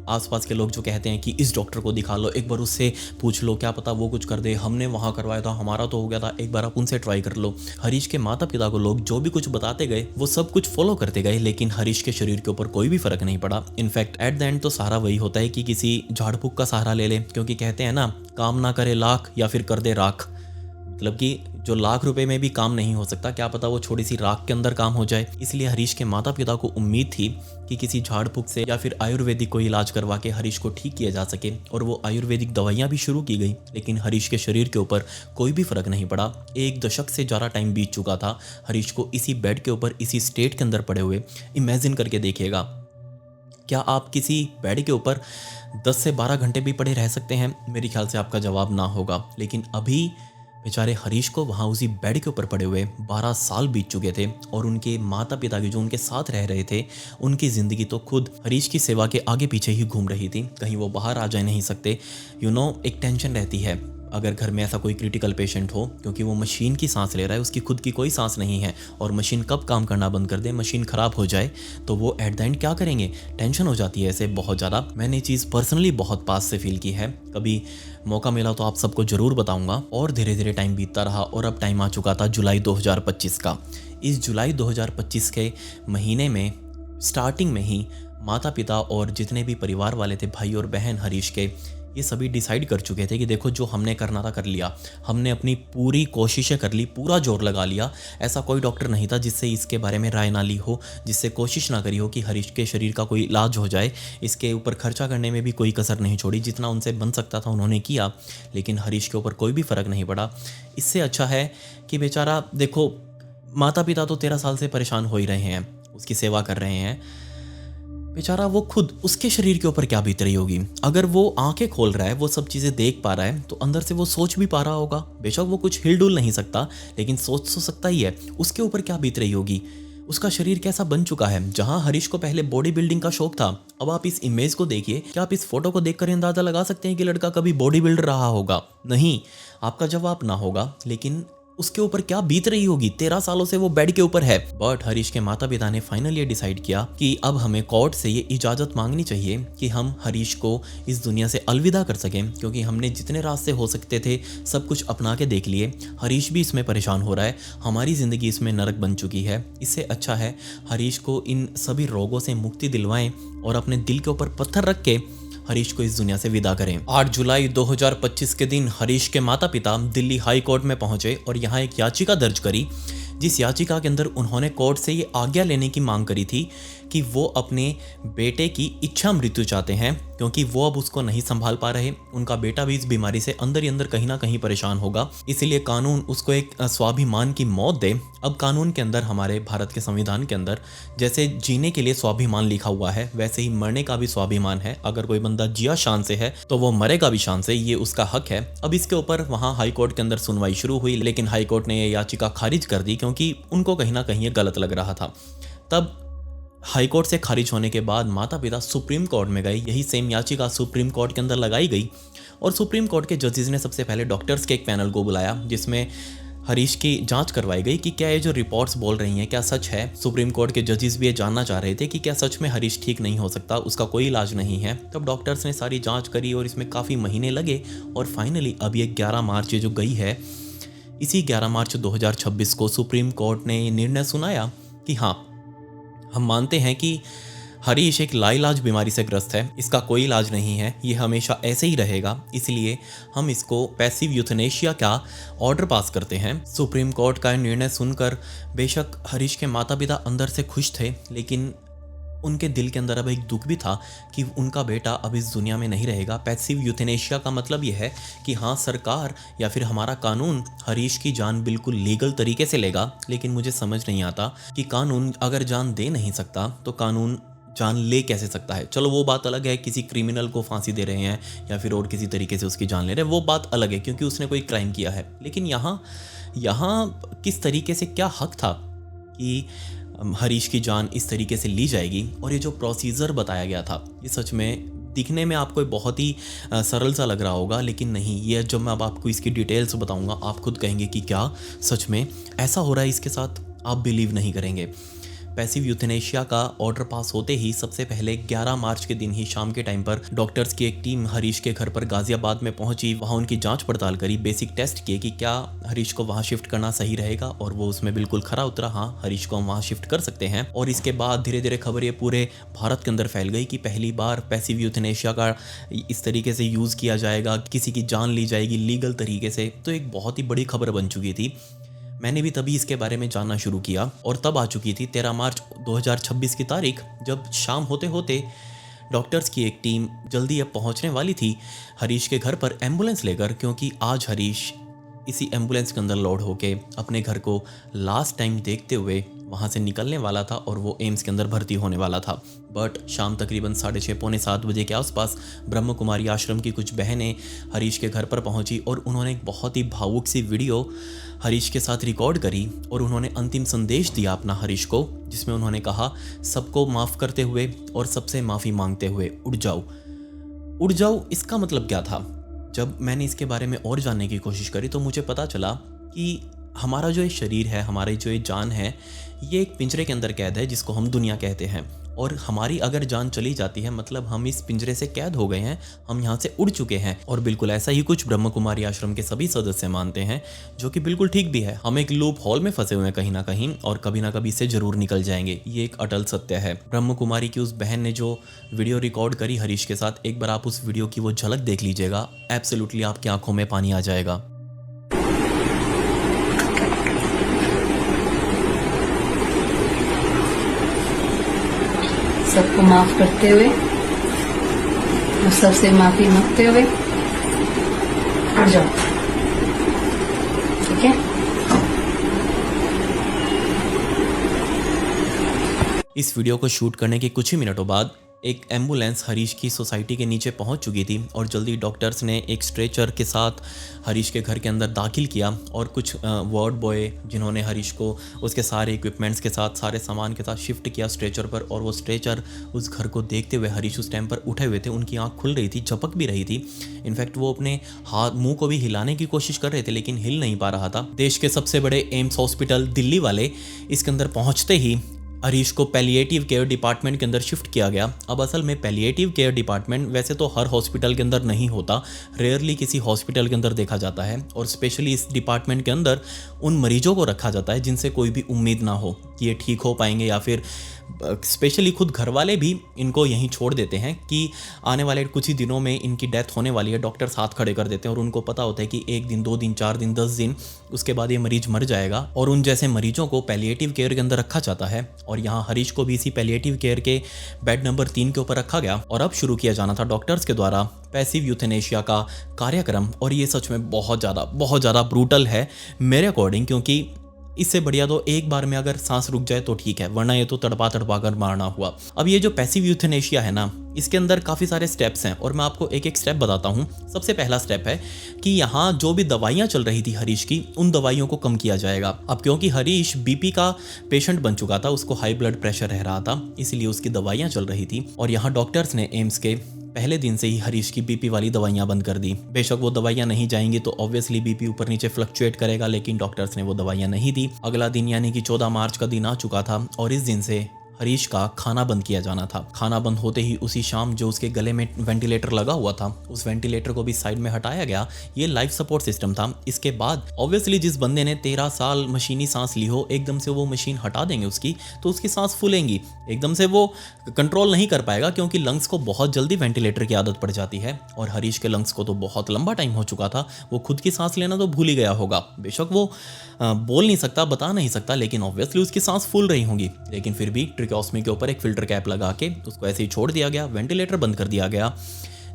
आसपास के लोग जो कहते हैं कि इस डॉक्टर को दिखा लो, एक बार उससे पूछ लो, क्या पता वो कुछ कर दे, हमने वहाँ करवाया था, हमारा तो हो गया था, एक बार आप उनसे ट्राई कर लो। हरीश के माता पिता को लोग जो भी कुछ बताते गए, वो सब कुछ फॉलो करते गए, लेकिन हरीश के शरीर के ऊपर कोई भी फर्क नहीं पड़ा। इनफैक्ट एट द एंड तो सहारा वही होता है कि किसी झाड़ फूक का सहारा ले ले, क्योंकि कहते हैं ना, काम ना करे लाख या फिर कर दे राख। मतलब कि जो लाख रुपए में भी काम नहीं हो सकता, क्या पता वो छोटी सी राख के अंदर काम हो जाए। इसलिए हरीश के माता पिता को उम्मीद थी कि किसी झाड़ फूक से या फिर आयुर्वेदिक कोई इलाज करवा के हरीश को ठीक किया जा सके, और वो आयुर्वेदिक दवाइयाँ भी शुरू की गई। लेकिन हरीश के शरीर के ऊपर कोई भी फर्क नहीं पड़ा। 1 दशक से ज़्यादा टाइम बीत चुका था हरीश को इसी बेड के ऊपर, इसी स्टेट के अंदर पड़े हुए। इमेजिन करके देखिएगा, क्या आप किसी बेड के ऊपर 10 से 12 घंटे भी पड़े रह सकते हैं? मेरे ख्याल से आपका जवाब ना होगा। लेकिन अभी बेचारे हरीश को वहाँ उसी बेड के ऊपर पड़े हुए 12 साल बीत चुके थे, और उनके माता पिता की, जो उनके साथ रह रहे थे, उनकी ज़िंदगी तो खुद हरीश की सेवा के आगे पीछे ही घूम रही थी। कहीं वो बाहर आ जा नहीं सकते। एक टेंशन रहती है अगर घर में ऐसा कोई क्रिटिकल पेशेंट हो, क्योंकि वो मशीन की सांस ले रहा है, उसकी खुद की कोई सांस नहीं है, और मशीन कब काम करना बंद कर दे, मशीन ख़राब हो जाए, तो वो एट द एंड क्या करेंगे? टेंशन हो जाती है ऐसे बहुत ज़्यादा। मैंने ये चीज़ पर्सनली बहुत पास से फील की है। कभी मौका मिला तो आप सबको ज़रूर बताऊंगा। और धीरे धीरे टाइम बीतता रहा, और अब टाइम आ चुका था जुलाई 2025 का। इस जुलाई 2025 के महीने में स्टार्टिंग में ही माता पिता और जितने भी परिवार वाले थे, भाई और बहन हरीश के, ये सभी डिसाइड कर चुके थे कि देखो, जो हमने करना था कर लिया, हमने अपनी पूरी कोशिशें कर ली, पूरा जोर लगा लिया। ऐसा कोई डॉक्टर नहीं था जिससे इसके बारे में राय ना ली हो, जिससे कोशिश ना करी हो कि हरीश के शरीर का कोई इलाज हो जाए। इसके ऊपर खर्चा करने में भी कोई कसर नहीं छोड़ी, जितना उनसे बन सकता था उन्होंने किया, लेकिन हरीश के ऊपर कोई भी फ़र्क नहीं पड़ा। इससे अच्छा है कि बेचारा, देखो, माता पिता तो 13 साल से परेशान हो ही रहे हैं, उसकी सेवा कर रहे हैं। बेचारा वो खुद, उसके शरीर के ऊपर क्या बीत रही होगी। अगर वो आंखें खोल रहा है, वो सब चीज़ें देख पा रहा है, तो अंदर से वो सोच भी पा रहा होगा। बेशक वो कुछ हिल डुल नहीं सकता, लेकिन सोच तो सकता ही है। उसके ऊपर क्या बीत रही होगी, उसका शरीर कैसा बन चुका है। जहां हरीश को पहले बॉडी बिल्डिंग का शौक था, अब आप इस इमेज को देखिए, क्या आप इस फोटो को देखकर अंदाजा लगा सकते हैं कि लड़का कभी बॉडी बिल्डर रहा होगा? नहीं, आपका जवाब ना होगा। लेकिन उसके ऊपर क्या बीत रही होगी, 13 सालों से वो बेड के ऊपर है। बट हरीश के माता पिता ने फाइनली ये डिसाइड किया कि अब हमें कोर्ट से ये इजाज़त मांगनी चाहिए कि हम हरीश को इस दुनिया से अलविदा कर सकें, क्योंकि हमने जितने रास्ते हो सकते थे सब कुछ अपना के देख लिए। हरीश भी इसमें परेशान हो रहा है, हमारी ज़िंदगी इसमें नरक बन चुकी है। इससे अच्छा है हरीश को इन सभी रोगों से मुक्ति दिलवाएं और अपने दिल के ऊपर पत्थर रख के हरीश को इस दुनिया से विदा करें। 8 जुलाई 2025 के दिन हरीश के माता पिता दिल्ली हाई कोर्ट में पहुंचे और यहां एक याचिका दर्ज करी, जिस याचिका के अंदर उन्होंने कोर्ट से ये आज्ञा लेने की मांग करी थी कि वो अपने बेटे की इच्छा मृत्यु चाहते हैं, क्योंकि वो अब उसको नहीं संभाल पा रहे। उनका बेटा भी इस बीमारी से अंदर ही अंदर कहीं ना कहीं परेशान होगा, इसीलिए कानून उसको एक स्वाभिमान की मौत दे। अब कानून के अंदर, हमारे भारत के संविधान के अंदर, जैसे जीने के लिए स्वाभिमान लिखा हुआ है, वैसे ही मरने का भी स्वाभिमान है। अगर कोई बंदा जिया शान से है तो वो मरेगा भी शान से, ये उसका हक है। अब इसके ऊपर वहाँ हाई कोर्ट के अंदर सुनवाई शुरू हुई, लेकिन हाई कोर्ट ने ये याचिका खारिज कर दी, क्योंकि उनको कहीं ना कहीं ये गलत लग रहा था। तब हाई कोर्ट से खारिज होने के बाद माता पिता सुप्रीम कोर्ट में गए। यही सेम याचिका सुप्रीम कोर्ट के अंदर लगाई गई, और सुप्रीम कोर्ट के जजेस ने सबसे पहले डॉक्टर्स के एक पैनल को बुलाया, जिसमें हरीश की जांच करवाई गई कि क्या ये जो रिपोर्ट्स बोल रही हैं क्या सच है। सुप्रीम कोर्ट के जजेस भी ये जानना चाह रहे थे कि क्या सच में हरीश ठीक नहीं हो सकता, उसका कोई इलाज नहीं है। तब डॉक्टर्स ने सारी जांच करी और इसमें काफ़ी महीने लगे, और फाइनली अब ये 11 मार्च जो गई है, इसी 11 मार्च 2026 को सुप्रीम कोर्ट ने निर्णय सुनाया कि हाँ, हम मानते हैं कि हरीश एक लाइलाज बीमारी से ग्रस्त है, इसका कोई इलाज नहीं है, ये हमेशा ऐसे ही रहेगा, इसलिए हम इसको पैसिव यूथनेशिया का ऑर्डर पास करते हैं। सुप्रीम कोर्ट का निर्णय सुनकर बेशक हरीश के माता पिता अंदर से खुश थे, लेकिन उनके दिल के अंदर अब एक दुख भी था कि उनका बेटा अब इस दुनिया में नहीं रहेगा। पैसिव यूथनेशिया का मतलब यह है कि हाँ, सरकार या फिर हमारा कानून हरीश की जान बिल्कुल लीगल तरीके से लेगा, लेकिन मुझे समझ नहीं आता कि कानून अगर जान दे नहीं सकता तो कानून जान ले कैसे सकता है। चलो वो बात अलग है, किसी क्रिमिनल को फांसी दे रहे हैं या फिर और किसी तरीके से उसकी जान ले रहे हैं, वो बात अलग है, क्योंकि उसने कोई क्राइम किया है। लेकिन यहाँ किस तरीके से, क्या हक था कि हरीश की जान इस तरीके से ली जाएगी। और ये जो प्रोसीजर बताया गया था, ये सच में दिखने में आपको बहुत ही सरल सा लग रहा होगा, लेकिन नहीं, ये जब मैं अब आपको इसकी डिटेल्स बताऊंगा, आप खुद कहेंगे कि क्या सच में ऐसा हो रहा है इसके साथ, आप बिलीव नहीं करेंगे। पैसिव यूथनेशिया का ऑर्डर पास होते ही सबसे पहले 11 मार्च के दिन ही शाम के टाइम पर डॉक्टर्स की एक टीम हरीश के घर पर गाजियाबाद में पहुंची। वहां उनकी जांच पड़ताल करी, बेसिक टेस्ट किए कि क्या हरीश को वहां शिफ्ट करना सही रहेगा, और वो उसमें बिल्कुल खरा उतरा, हाँ, हरीश को हम वहां शिफ्ट कर सकते हैं। और इसके बाद धीरे धीरे खबर ये पूरे भारत के अंदर फैल गई कि पहली बार पैसिव यूथनेशिया का इस तरीके से यूज़ किया जाएगा, किसी की जान ली जाएगी लीगल तरीके से। तो एक बहुत ही बड़ी खबर बन चुकी थी। मैंने भी तभी इसके बारे में जानना शुरू किया, और तब आ चुकी थी 13 मार्च 2026 की तारीख, जब शाम होते होते डॉक्टर्स की एक टीम जल्दी अब पहुंचने वाली थी हरीश के घर पर एम्बुलेंस लेकर, क्योंकि आज हरीश इसी एम्बुलेंस के अंदर लोड होके अपने घर को लास्ट टाइम देखते हुए वहाँ से निकलने वाला था, और वो एम्स के अंदर भर्ती होने वाला था। बट शाम तकरीबन 6:30 पौने 7 बजे के आसपास ब्रह्म कुमारी आश्रम की कुछ बहनें हरीश के घर पर पहुंची, और उन्होंने एक बहुत ही भावुक सी वीडियो हरीश के साथ रिकॉर्ड करी, और उन्होंने अंतिम संदेश दिया अपना हरीश को, जिसमें उन्होंने कहा, सबको माफ़ करते हुए और सबसे माफ़ी मांगते हुए उड़ जाओ। उड़ जाओ, इसका मतलब क्या था? जब मैंने इसके बारे में और जानने की कोशिश करी तो मुझे पता चला कि हमारा जो ये शरीर है, हमारी जो ये जान है, ये एक पिंजरे के अंदर कैद है जिसको हम दुनिया कहते हैं, और हमारी अगर जान चली जाती है मतलब हम इस पिंजरे से कैद हो गए हैं, हम यहाँ से उड़ चुके हैं। और बिल्कुल ऐसा ही कुछ ब्रह्म कुमारी आश्रम के सभी सदस्य मानते हैं, जो कि बिल्कुल ठीक भी है। हम एक लूप हॉल में फंसे हुए हैं कहीं ना कहीं, और कभी ना कभी इससे जरूर निकल जाएंगे, ये एक अटल सत्य है। ब्रह्म कुमारी की उस बहन ने जो वीडियो रिकॉर्ड करी हरीश के साथ, एक बार आप उस वीडियो की वो झलक देख लीजिएगा, एब्सोल्युटली आपकी आंखों में पानी आ जाएगा। सबको माफ करते हुए और सबसे माफी मांगते हुए उठ जाओ, ठीक है। इस वीडियो को शूट करने के कुछ ही मिनटों बाद एक एम्बुलेंस हरीश की सोसाइटी के नीचे पहुंच चुकी थी, और जल्दी डॉक्टर्स ने एक स्ट्रेचर के साथ हरीश के घर के अंदर दाखिल किया, और कुछ वार्ड बॉय जिन्होंने हरीश को उसके सारे इक्विपमेंट्स के साथ, सारे सामान के साथ शिफ्ट किया स्ट्रेचर पर। और वो स्ट्रेचर, उस घर को देखते हुए हरीश उस टाइम पर उठे हुए थे, उनकी आंख खुल रही थी, झपक भी रही थी। इनफैक्ट वो अपने मुंह को भी हिलाने की कोशिश कर रहे थे, लेकिन हिल नहीं पा रहा था। देश के सबसे बड़े एम्स हॉस्पिटल दिल्ली वाले इसके अंदर पहुंचते ही हरीश को पैलिएटिव केयर डिपार्टमेंट के अंदर शिफ्ट किया गया। अब असल में पैलिएटिव केयर डिपार्टमेंट वैसे तो हर हॉस्पिटल के अंदर नहीं होता, रेयरली किसी हॉस्पिटल के अंदर देखा जाता है, और स्पेशली इस डिपार्टमेंट के अंदर उन मरीजों को रखा जाता है जिनसे कोई भी उम्मीद ना हो कि ये ठीक हो पाएंगे, या फिर स्पेशली खुद घर वाले भी इनको यहीं छोड़ देते हैं कि आने वाले कुछ ही दिनों में इनकी डेथ होने वाली है। डॉक्टर्स हाथ खड़े कर देते हैं और उनको पता होता है कि 1 दिन 2 दिन 4 दिन 10 दिन उसके बाद ये मरीज मर जाएगा, और उन जैसे मरीजों को पैलिएटिव केयर के अंदर रखा जाता है। और यहाँ हरीश को भी इसी पैलिएटिव केयर के बेड नंबर 3 के ऊपर रखा गया, और अब शुरू किया जाना था डॉक्टर्स के द्वारा पैसिव यूथेनेशिया का कार्यक्रम। और ये सच में बहुत ज़्यादा ब्रूटल है मेरे अकॉर्डिंग, क्योंकि इससे बढ़िया तो एक बार में अगर सांस रुक जाए तो ठीक है, वरना ये तो तड़पा कर मारना हुआ। अब ये जो पैसिव यूथेनेशिया है ना, इसके अंदर काफ़ी सारे स्टेप्स हैं और मैं आपको एक एक स्टेप बताता हूँ। सबसे पहला स्टेप है कि यहाँ जो भी दवाइयाँ चल रही थी हरीश की, उन दवाइयों को कम किया जाएगा। अब क्योंकि हरीश बीपी का पेशेंट बन चुका था, उसको हाई ब्लड प्रेशर रह रहा था, इसलिए उसकी दवाइयाँ चल रही थी। और यहाँ डॉक्टर्स ने एम्स के पहले दिन से ही हरीश की बीपी वाली दवाइयां बंद कर दी। बेशक वो दवाइयां नहीं जाएंगी तो ऑब्वियसली बीपी ऊपर नीचे फ्लक्चुएट करेगा, लेकिन डॉक्टर्स ने वो दवाइयां नहीं दी। अगला दिन यानी कि 14 मार्च का दिन आ चुका था और इस दिन से हरीश का खाना बंद किया जाना था। खाना बंद होते ही उसी शाम जो उसके गले में वेंटिलेटर लगा हुआ था, उस वेंटिलेटर को भी साइड में हटाया गया। ये लाइफ सपोर्ट सिस्टम था। इसके बाद ऑब्वियसली जिस बंदे ने 13 साल मशीनी सांस ली हो, एकदम से वो मशीन हटा देंगे उसकी, तो उसकी सांस फूलेंगी, एकदम से वो कंट्रोल नहीं कर पाएगा, क्योंकि लंग्स को बहुत जल्दी वेंटिलेटर की आदत पड़ जाती है। और हरीश के लंग्स को तो बहुत लंबा टाइम हो चुका था, वो खुद की सांस लेना तो भूल ही गया होगा। बेशक वो बोल नहीं सकता, बता नहीं सकता, लेकिन ऑब्वियसली उसकी सांस फूल रही होंगी। लेकिन फिर भी ट्रिकोस्मी के ऊपर एक फिल्टर कैप लगा के उसको ऐसे ही छोड़ दिया गया, वेंटिलेटर बंद कर दिया गया।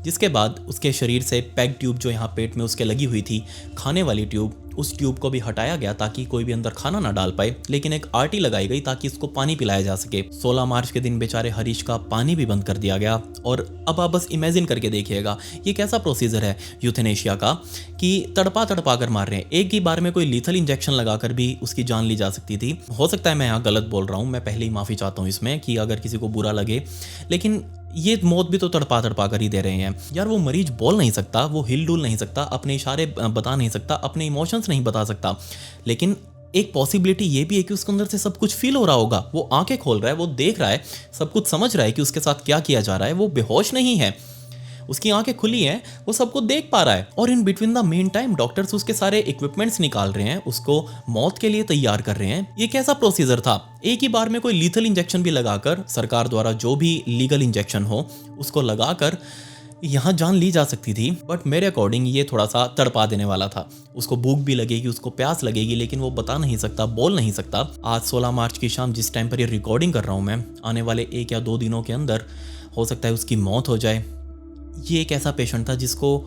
जिसके बाद उसके शरीर से पैग ट्यूब जो यहाँ पेट में उसके लगी हुई थी, खाने वाली ट्यूब, उस ट्यूब को भी हटाया गया ताकि कोई भी अंदर खाना ना डाल पाए। लेकिन एक आरटी लगाई गई ताकि इसको पानी पिलाया जा सके। 16 मार्च के दिन बेचारे हरीश का पानी भी बंद कर दिया गया। और अब आप बस इमेजिन करके देखिएगा ये कैसा प्रोसीजर है यूथेनेशिया का, कि तड़पा कर मार रहे हैं। एक ही बार में कोई लीथल इंजेक्शन लगाकर भी उसकी जान ली जा सकती थी। हो सकता है मैं यहाँ गलत बोल रहा हूँ, मैं पहले ही माफ़ी चाहता हूँ इसमें कि अगर किसी को बुरा लगे, लेकिन ये मौत भी तो तड़पा कर ही दे रहे हैं यार। वो मरीज बोल नहीं सकता, वो हिल डुल नहीं सकता, अपने इशारे बता नहीं सकता, अपने इमोशंस नहीं बता सकता, लेकिन एक पॉसिबिलिटी ये भी है कि उसके अंदर से सब कुछ फील हो रहा होगा। वो आंखें खोल रहा है, वो देख रहा है, सब कुछ समझ रहा है कि उसके साथ क्या किया जा रहा है। वो बेहोश नहीं है, उसकी आंखें खुली हैं, वो सबको देख पा रहा है। और in between the main time doctors उसके सारे इक्विपमेंट्स निकाल रहे हैं, उसको मौत के लिए तैयार कर रहे हैं। ये कैसा प्रोसीजर था? एक ही बार में कोई लीथल इंजेक्शन भी लगाकर, सरकार द्वारा जो भी लीगल इंजेक्शन हो उसको लगाकर यहाँ जान ली जा सकती थी। बट मेरे अकॉर्डिंग ये थोड़ा सा तड़पा देने वाला था। उसको भूख भी लगेगी, उसको प्यास लगेगी, लेकिन वो बता नहीं सकता, बोल नहीं सकता। आज 16 मार्च की शाम जिस टाइम पर ये रिकॉर्डिंग कर रहा हूँ मैं, आने वाले 1 या 2 दिनों के अंदर हो सकता है उसकी मौत हो जाए। ये एक ऐसा पेशेंट था जिसको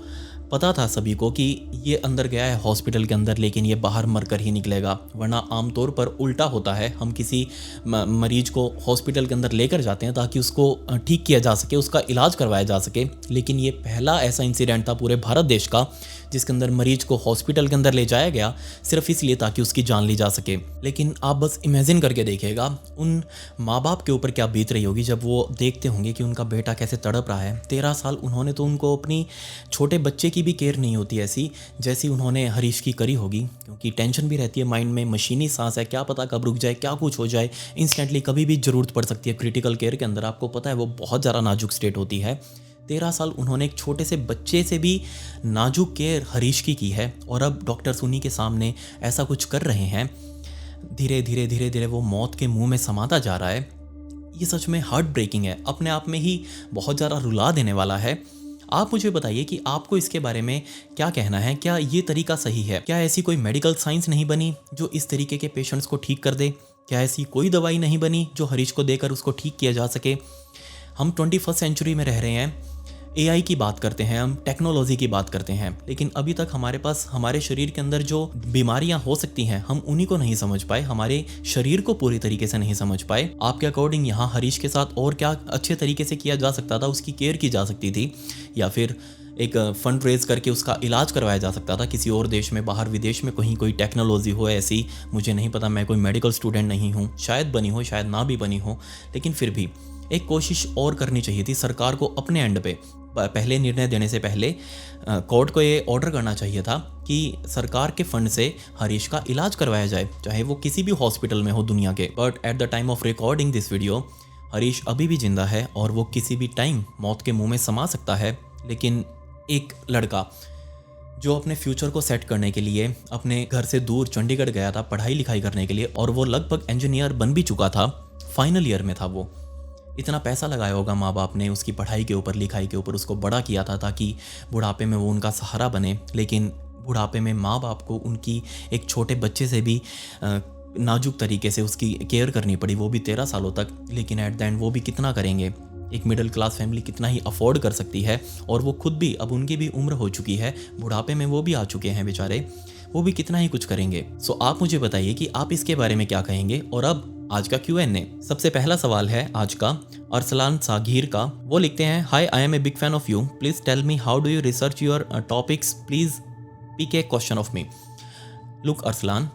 पता था सभी को कि ये अंदर गया है हॉस्पिटल के अंदर, लेकिन ये बाहर मरकर ही निकलेगा। वरना आमतौर पर उल्टा होता है, हम किसी मरीज को हॉस्पिटल के अंदर लेकर जाते हैं ताकि उसको ठीक किया जा सके, उसका इलाज करवाया जा सके। लेकिन ये पहला ऐसा इंसिडेंट था पूरे भारत देश का जिसके अंदर मरीज को हॉस्पिटल के अंदर ले जाया गया सिर्फ इसलिए ताकि उसकी जान ली जा सके। लेकिन आप बस इमेजिन करके देखिएगा उन माँ बाप के ऊपर क्या बीत रही होगी जब वो देखते होंगे कि उनका बेटा कैसे तड़प रहा है। 13 साल उन्होंने तो उनको अपनी छोटे बच्चे की भी केयर नहीं होती ऐसी जैसी उन्होंने हरीश की करी होगी, क्योंकि टेंशन भी रहती है माइंड में। मशीनी सांस है, क्या पता कब रुक जाए, क्या कुछ हो जाए, इंस्टेंटली कभी भी ज़रूरत पड़ सकती है। क्रिटिकल केयर के अंदर आपको पता है वो बहुत ज़्यादा नाजुक स्टेट होती है। 13 साल उन्होंने एक छोटे से बच्चे से भी नाजुक केयर हरीश की है, और अब डॉक्टर्स उन्हीं के सामने ऐसा कुछ कर रहे हैं। धीरे धीरे वो मौत के मुंह में समाता जा रहा है। ये सच में हार्ट ब्रेकिंग है, अपने आप में ही बहुत ज़्यादा रुला देने वाला है। आप मुझे बताइए कि आपको इसके बारे में क्या कहना है? क्या ये तरीका सही है? क्या ऐसी कोई मेडिकल साइंस नहीं बनी जो इस तरीके के पेशेंट्स को ठीक कर दे? क्या ऐसी कोई दवाई नहीं बनी जो हरीश को देकर उसको ठीक किया जा सके? हम 21st सेंचुरी में रह रहे हैं, AI की बात करते हैं, हम टेक्नोलॉजी की बात करते हैं, लेकिन अभी तक हमारे पास हमारे शरीर के अंदर जो बीमारियां हो सकती हैं हम उन्हीं को नहीं समझ पाए, हमारे शरीर को पूरी तरीके से नहीं समझ पाए। आपके अकॉर्डिंग यहाँ हरीश के साथ और क्या अच्छे तरीके से किया जा सकता था? उसकी केयर की जा सकती थी, या फिर एक फंड रेज करके उसका इलाज करवाया जा सकता था किसी और देश में, बाहर विदेश में कहीं कोई टेक्नोलॉजी हो ऐसी। मुझे नहीं पता, मैं कोई मेडिकल स्टूडेंट नहीं हूँ, शायद बनी हो शायद ना भी बनी हो, लेकिन फिर भी एक कोशिश और करनी चाहिए थी सरकार को। अपने एंड पे पहले निर्णय देने से पहले कोर्ट को ये ऑर्डर करना चाहिए था कि सरकार के फंड से हरीश का इलाज करवाया जाए, चाहे वो किसी भी हॉस्पिटल में हो दुनिया के। But at the time of recording this video Harish अभी भी जिंदा है और वो किसी भी टाइम मौत के मुंह में समा सकता है। लेकिन एक लड़का जो अपने फ्यूचर को सेट करने के लिए अपने घर से दूर चंडीगढ़ गया था पढ़ाई लिखाई करने के लिए, और वो लगभग इंजीनियर बन भी चुका था, फाइनल ईयर में था वो। इतना पैसा लगाया होगा माँ बाप ने उसकी पढ़ाई के ऊपर, लिखाई के ऊपर, उसको बड़ा किया था ताकि बुढ़ापे में वो उनका सहारा बने। लेकिन बुढ़ापे में माँ बाप को उनकी एक छोटे बच्चे से भी नाजुक तरीके से उसकी केयर करनी पड़ी, वो भी 13 सालों तक। लेकिन एट द एंड वो भी कितना करेंगे, एक मिडिल क्लास फैमिली कितना ही अफोर्ड कर सकती है। और वो खुद भी, अब उनकी भी उम्र हो चुकी है, बुढ़ापे में वो भी आ चुके हैं बेचारे, वो भी कितना ही कुछ करेंगे। सो आप मुझे बताइए कि आप इसके बारे में क्या कहेंगे। और अब आज का Q&A। सबसे पहला सवाल है आज का अरसलान सागीर का। वो लिखते हैं, hi, I am a big fan of you, please tell me how do you research your topics, please pick a question of me. Look Arsalan,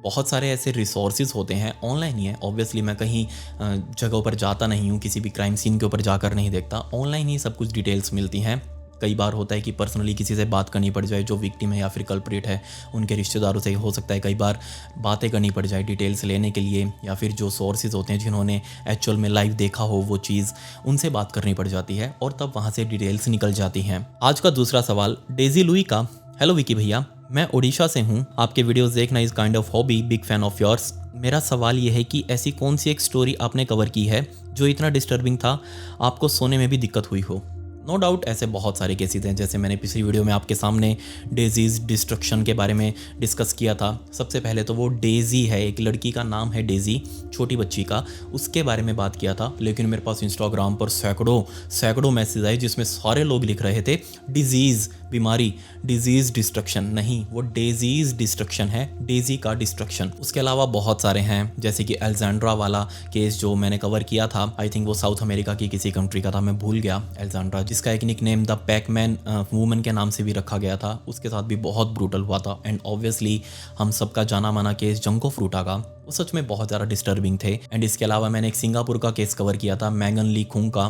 बहुत सारे ऐसे रिसोर्सेज होते हैं, ऑनलाइन ही है। ऑब्वियसली मैं कहीं जगहों पर जाता नहीं हूँ, किसी भी क्राइम सीन के ऊपर जाकर नहीं देखता, ऑनलाइन ही सब कुछ डिटेल्स मिलती हैं। कई बार होता है कि पर्सनली किसी से बात करनी पड़ जाए जो विक्टिम है या फिर कल्प्रिट है, उनके रिश्तेदारों से हो सकता है कई बार बातें करनी पड़ जाए डिटेल्स लेने के लिए, या फिर जो सोर्सेज होते हैं जिन्होंने एक्चुअल में लाइव देखा हो वो चीज़, उनसे बात करनी पड़ जाती है और तब वहाँ से डिटेल्स निकल जाती हैं। आज का दूसरा सवाल डेजी लुई का। हेलो विकी भैया, मैं उड़ीसा से हूँ, आपके वीडियोस देखना is kind of hobby, big fan of yours. मेरा सवाल ये है कि ऐसी कौन सी एक स्टोरी आपने कवर की है जो इतना डिस्टर्बिंग था आपको सोने में भी दिक्कत हुई हो। नो डाउट ऐसे बहुत सारे केसेस हैं, जैसे मैंने पिछली वीडियो में आपके सामने डेजीज डिस्ट्रक्शन के बारे में डिस्कस किया था। सबसे पहले तो वो डेजी है, एक लड़की का नाम है डेजी, छोटी बच्ची का, उसके बारे में बात किया था। लेकिन मेरे पास इंस्टाग्राम पर सैकड़ों मैसेज आए जिसमें सारे लोग लिख रहे थे डिजीज़, बीमारी, डिजीज़ डिस्ट्रक्शन नहीं, वो डेजीज़ डिस्ट्रक्शन है, डेजी का डिस्ट्रक्शन। उसके अलावा बहुत सारे हैं, जैसे कि एल्जेंड्रा वाला केस जो मैंने कवर किया था, आई थिंक वो साउथ अमेरिका की किसी कंट्री का था, मैं भूल गया, एल्जेंड्रा, जिसका एक nickname the Pacman woman के नाम से भी रखा गया था। उसके साथ भी बहुत ब्रूटल हुआ था। एंड ऑब्वियसली हम सबका जाना माना केस जंको फ्रूटा का, वो सच में बहुत ज़्यादा डिस्टर्बिंग थे। एंड इसके अलावा मैंने एक सिंगापुर का केस कवर किया था, मैगन ली खुंग का,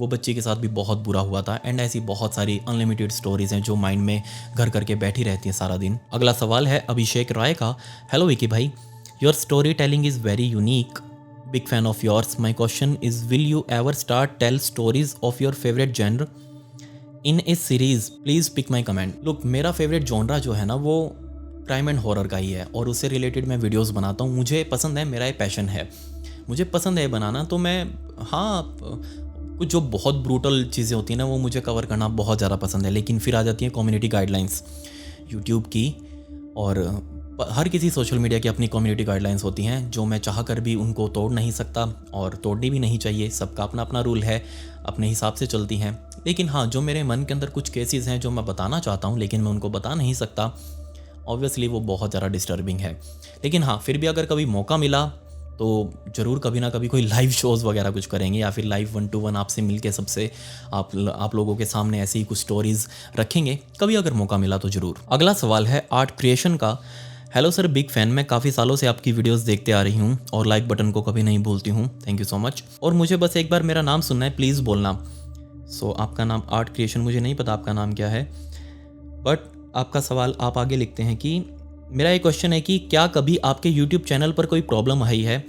वो बच्ची के साथ भी बहुत बुरा हुआ था। एंड ऐसी बहुत सारी अनलिमिटेड स्टोरीज हैं जो माइंड में घर करके बैठी रहती हैं सारा दिन। अगला सवाल है अभिषेक राय का। हेलो विकी भाई, your story telling is very unique, big fan of yours. My question is, will you ever start tell stories of your favorite genre in a series? Please pick my comment. Look, मेरा favourite genre जो है ना वो crime and horror का ही है और उससे related मैं वीडियोस बनाता हूँ। मुझे पसंद है, मेरा ये पैशन है, मुझे पसंद है बनाना। तो मैं कुछ जो बहुत ब्रूटल चीज़ें होती हैं ना वो मुझे कवर करना बहुत ज़्यादा पसंद है। लेकिन फिर आ जाती है कम्युनिटी गाइडलाइंस यूट्यूब की, और हर किसी सोशल मीडिया की अपनी कम्युनिटी गाइडलाइंस होती हैं जो मैं चाह कर भी उनको तोड़ नहीं सकता और तोड़नी भी नहीं चाहिए। सबका अपना अपना रूल है, अपने हिसाब से चलती हैं। लेकिन हाँ, जो मेरे मन के अंदर कुछ केसेस हैं जो मैं बताना चाहता हूँ लेकिन मैं उनको बता नहीं सकता, ऑब्वियसली वो बहुत ज़्यादा डिस्टर्बिंग है। लेकिन हाँ, फिर भी अगर कभी मौका मिला तो ज़रूर कभी ना कभी कोई लाइव शोज़ वगैरह कुछ करेंगे, या फिर लाइव 1-to-1 आपसे मिलके सबसे आप लोगों के सामने ऐसी ही कुछ स्टोरीज़ रखेंगे कभी अगर मौका मिला तो ज़रूर। अगला सवाल है आर्ट क्रिएशन का। हेलो सर, बिग फैन, मैं काफ़ी सालों से आपकी वीडियोस देखते आ रही हूँ और लाइक बटन को कभी नहीं भूलती हूँ, थैंक यू सो मच। और मुझे बस एक बार मेरा नाम सुनना है, प्लीज़ बोलना। सो आपका नाम आर्ट क्रिएशन, मुझे नहीं पता आपका नाम क्या है, बट आपका सवाल आप आगे लिखते हैं कि मेरा एक क्वेश्चन है कि क्या कभी आपके यूट्यूब चैनल पर कोई प्रॉब्लम आई है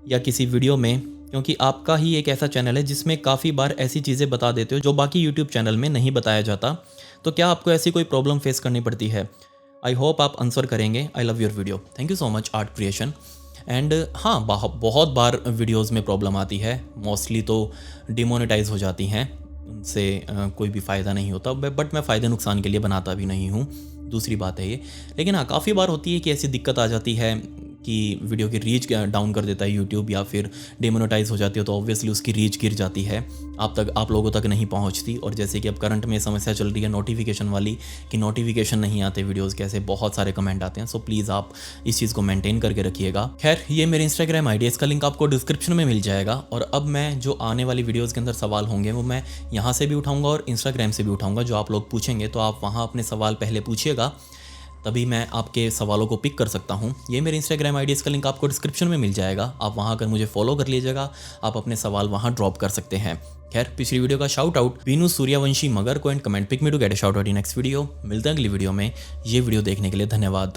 या किसी वीडियो में, क्योंकि आपका ही एक ऐसा चैनल है जिसमें काफ़ी बार ऐसी चीज़ें बता देते हो जो बाकी यूट्यूब चैनल में नहीं बताया जाता, तो क्या आपको ऐसी कोई प्रॉब्लम फेस करनी पड़ती है? आई होप आप आंसर करेंगे। I love your video, thank you so much art creation. And हाँ, बहुत बार वीडियोज़ में प्रॉब्लम आती है, मोस्टली तो डिमोनेटाइज हो जाती हैं, उनसे कोई भी फ़ायदा नहीं होता, बट मैं फ़ायदे नुकसान के लिए बनाता भी नहीं हूँ, दूसरी बात है ये। लेकिन हाँ, काफ़ी बार होती है कि ऐसी दिक्कत आ जाती है कि वीडियो की रीच डाउन कर देता है यूट्यूब, या फिर डिमोनेटाइज हो जाती है तो ऑब्वियसली उसकी रीच गिर जाती है, आप लोगों तक नहीं पहुंचती। और जैसे कि अब करंट में समस्या चल रही है नोटिफिकेशन वाली, कि नोटिफिकेशन नहीं आते वीडियोज़ के, ऐसे बहुत सारे कमेंट आते हैं। सो प्लीज़ आप इस चीज़ को मेंटेन करके रखिएगा। खैर, ये मेरे इंस्टाग्राम आईडी, इसका लिंक आपको डिस्क्रिप्शन में मिल जाएगा। और अब मैं जो आने वाली वीडियोज़ के अंदर सवाल होंगे वो मैं यहाँ से भी उठाऊँगा और इंस्टाग्राम से भी उठाऊँगा। जो आप लोग पूछेंगे तो आप वहाँ अपने सवाल पहले पूछिएगा, तभी मैं आपके सवालों को पिक कर सकता हूँ। ये मेरे इंस्टाग्राम आईडी, इसका लिंक आपको डिस्क्रिप्शन में मिल जाएगा, आप वहाँ आकर मुझे फॉलो कर लीजिएगा, आप अपने सवाल वहाँ ड्रॉप कर सकते हैं। खैर, पिछली वीडियो का शाउट आउट बीनू सूर्यवंशी मगर को and comment pick me to get a shout out in next video. मिलते हैं अगली वीडियो में। ये वीडियो देखने के लिए धन्यवाद।